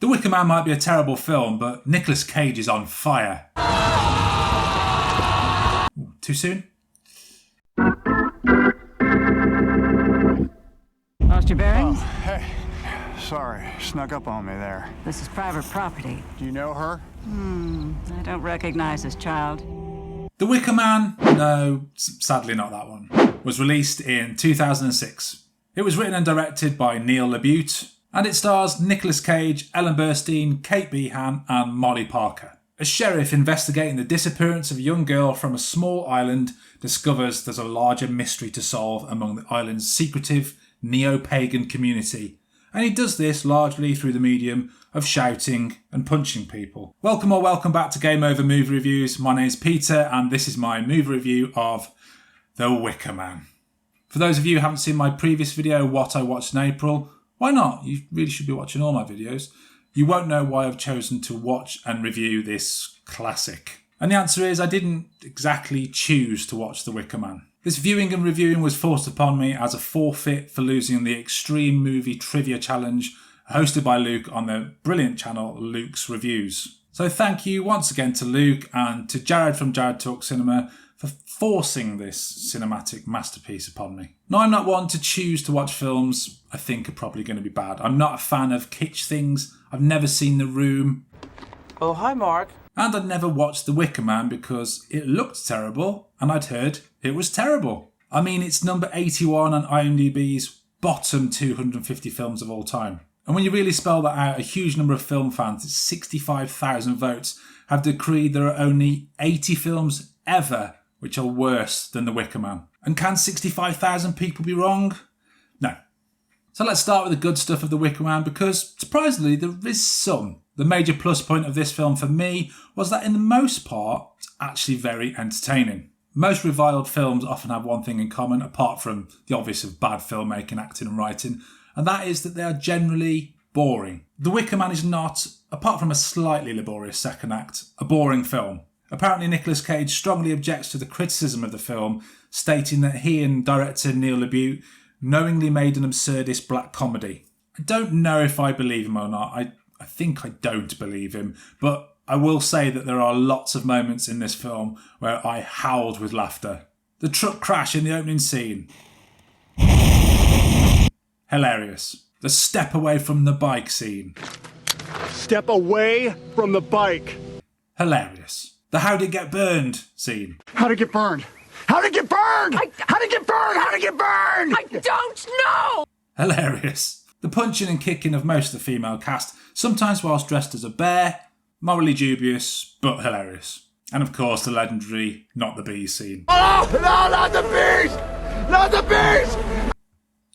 The Wicker Man might be a terrible film, but Nicolas Cage is on fire. Ooh, too soon? Lost your bearings? Oh, hey. Sorry, snuck up on me there. This is private property. Do you know her? I don't recognize this child. The Wicker Man, no, sadly not that one, was released in 2006. It was written and directed by Neil LaBute, and it stars Nicolas Cage, Ellen Burstyn, Kate Beahan and Molly Parker. A sheriff investigating the disappearance of a young girl from a small island discovers there's a larger mystery to solve among the island's secretive, neo-pagan community. And he does this largely through the medium of shouting and punching people. Welcome or welcome back to Game Over Movie Reviews. My name's Peter and this is my movie review of The Wicker Man. For those of you who haven't seen my previous video, What I Watched in April, why not? You really should be watching all my videos. You won't know why I've chosen to watch and review this classic. And the answer is I didn't exactly choose to watch The Wicker Man. This viewing and reviewing was forced upon me as a forfeit for losing the Extreme Movie Trivia Challenge hosted by Luke on the brilliant channel Luke's Reviews. So thank you once again to Luke and to Jared from Jared Talk Cinema for forcing this cinematic masterpiece upon me. Now, I'm not one to choose to watch films I think are probably going to be bad. I'm not a fan of kitsch things. I've never seen The Room. Oh, hi, Mark. And I'd never watched The Wicker Man because it looked terrible and I'd heard it was terrible. I mean, it's number 81 on IMDb's bottom 250 films of all time. And when you really spell that out, a huge number of film fans, it's 65,000 votes, have decreed there are only 80 films ever which are worse than The Wicker Man. And can 65,000 people be wrong? No. So let's start with the good stuff of The Wicker Man because, surprisingly, there is some. The major plus point of this film for me was that in the most part, it's actually very entertaining. Most reviled films often have one thing in common, apart from the obvious of bad filmmaking, acting and writing, and that is that they are generally boring. The Wicker Man is not, apart from a slightly laborious second act, a boring film. Apparently Nicolas Cage strongly objects to the criticism of the film, stating that he and director Neil LaBute knowingly made an absurdist black comedy. I don't know if I believe him or not. I think I don't believe him, but I will say that there are lots of moments in this film where I howled with laughter. The truck crash in the opening scene. Hilarious. The step away from the bike scene. Step away from the bike. Hilarious. The how'd it get burned scene. How'd it get burned? How'd it get burned? How'd it get burned? How'd it get burned? I don't know! Hilarious. The punching and kicking of most of the female cast, sometimes whilst dressed as a bear, morally dubious, but hilarious. And of course the legendary Not the Bees scene. Oh, no, not the bees! Not the bees!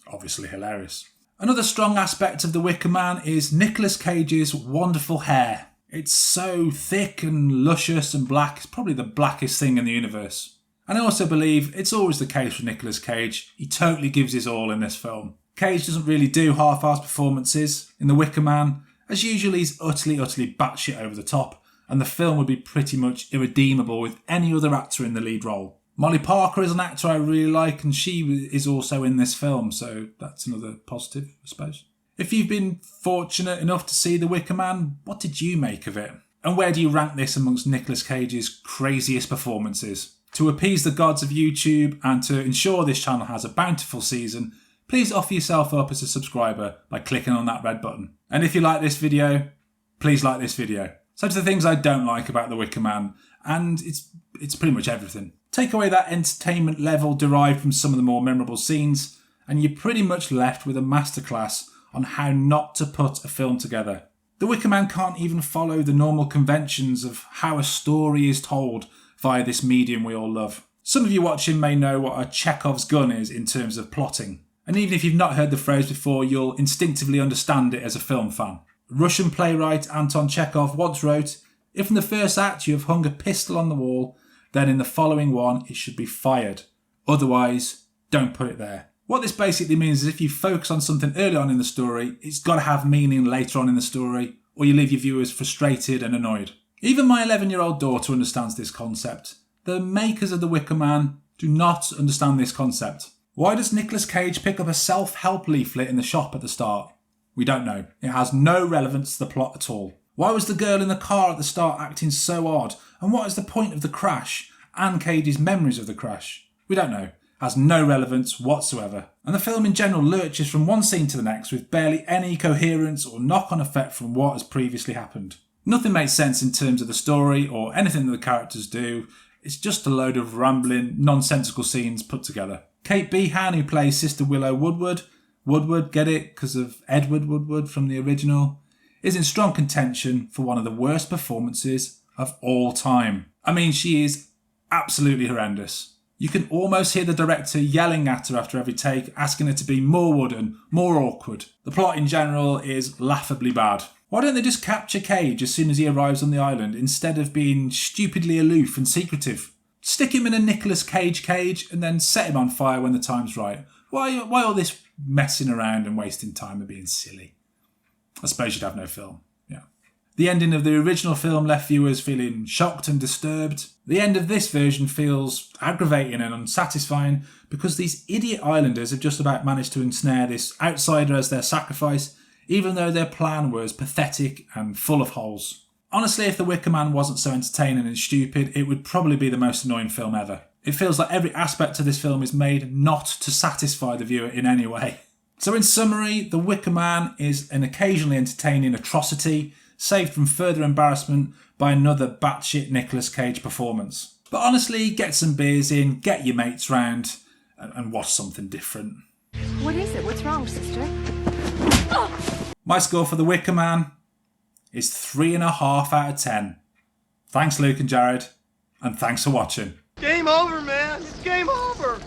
Obviously hilarious. Another strong aspect of The Wicker Man is Nicolas Cage's wonderful hair. It's so thick and luscious and black, it's probably the blackest thing in the universe. And I also believe it's always the case with Nicolas Cage. He totally gives his all in this film. Cage doesn't really do half-assed performances. In The Wicker Man, as usual, he's utterly batshit over the top, and the film would be pretty much irredeemable with any other actor in the lead role. Molly Parker is an actor I really like, and she is also in this film, so that's another positive, I suppose. If you've been fortunate enough to see The Wicker Man, what did you make of it? And where do you rank this amongst Nicolas Cage's craziest performances? To appease the gods of YouTube and to ensure this channel has a bountiful season, please offer yourself up as a subscriber by clicking on that red button. And if you like this video, please like this video. So to the things I don't like about The Wicker Man, and it's pretty much everything. Take away that entertainment level derived from some of the more memorable scenes, and you're pretty much left with a masterclass on how not to put a film together. The Wicker Man can't even follow the normal conventions of how a story is told via this medium we all love. Some of you watching may know what a Chekhov's gun is in terms of plotting. And even if you've not heard the phrase before, you'll instinctively understand it as a film fan. Russian playwright Anton Chekhov once wrote, "If in the first act you have hung a pistol on the wall, then in the following one it should be fired. Otherwise, don't put it there." What this basically means is if you focus on something early on in the story, it's got to have meaning later on in the story, or you leave your viewers frustrated and annoyed. Even my 11-year-old daughter understands this concept. The makers of The Wicker Man do not understand this concept. Why does Nicolas Cage pick up a self-help leaflet in the shop at the start? We don't know. It has no relevance to the plot at all. Why was the girl in the car at the start acting so odd? And what is the point of the crash and Cage's memories of the crash? We don't know. It has no relevance whatsoever. And the film in general lurches from one scene to the next with barely any coherence or knock-on effect from what has previously happened. Nothing makes sense in terms of the story or anything that the characters do. It's just a load of rambling, nonsensical scenes put together. Kate Beahan, who plays Sister Willow Woodward, get it? Because of Edward Woodward from the original, is in strong contention for one of the worst performances of all time. I mean, she is absolutely horrendous. You can almost hear the director yelling at her after every take, asking her to be more wooden, more awkward. The plot in general is laughably bad. Why don't they just capture Cage as soon as he arrives on the island instead of being stupidly aloof and secretive? Stick him in a Nicolas Cage cage and then set him on fire when the time's right. Why all this messing around and wasting time and being silly? I suppose you'd have no film. Yeah. The ending of the original film left viewers feeling shocked and disturbed. The end of this version feels aggravating and unsatisfying because these idiot islanders have just about managed to ensnare this outsider as their sacrifice, even though their plan was pathetic and full of holes. Honestly, if The Wicker Man wasn't so entertaining and stupid, it would probably be the most annoying film ever. It feels like every aspect of this film is made not to satisfy the viewer in any way. So in summary, The Wicker Man is an occasionally entertaining atrocity, saved from further embarrassment by another batshit Nicolas Cage performance. But honestly, get some beers in, get your mates round, and watch something different. What is it? What's wrong, sister? My score for The Wicker Man is 3.5 out of 10. Thanks, Luke and Jared, and thanks for watching. Game over, man. It's game over.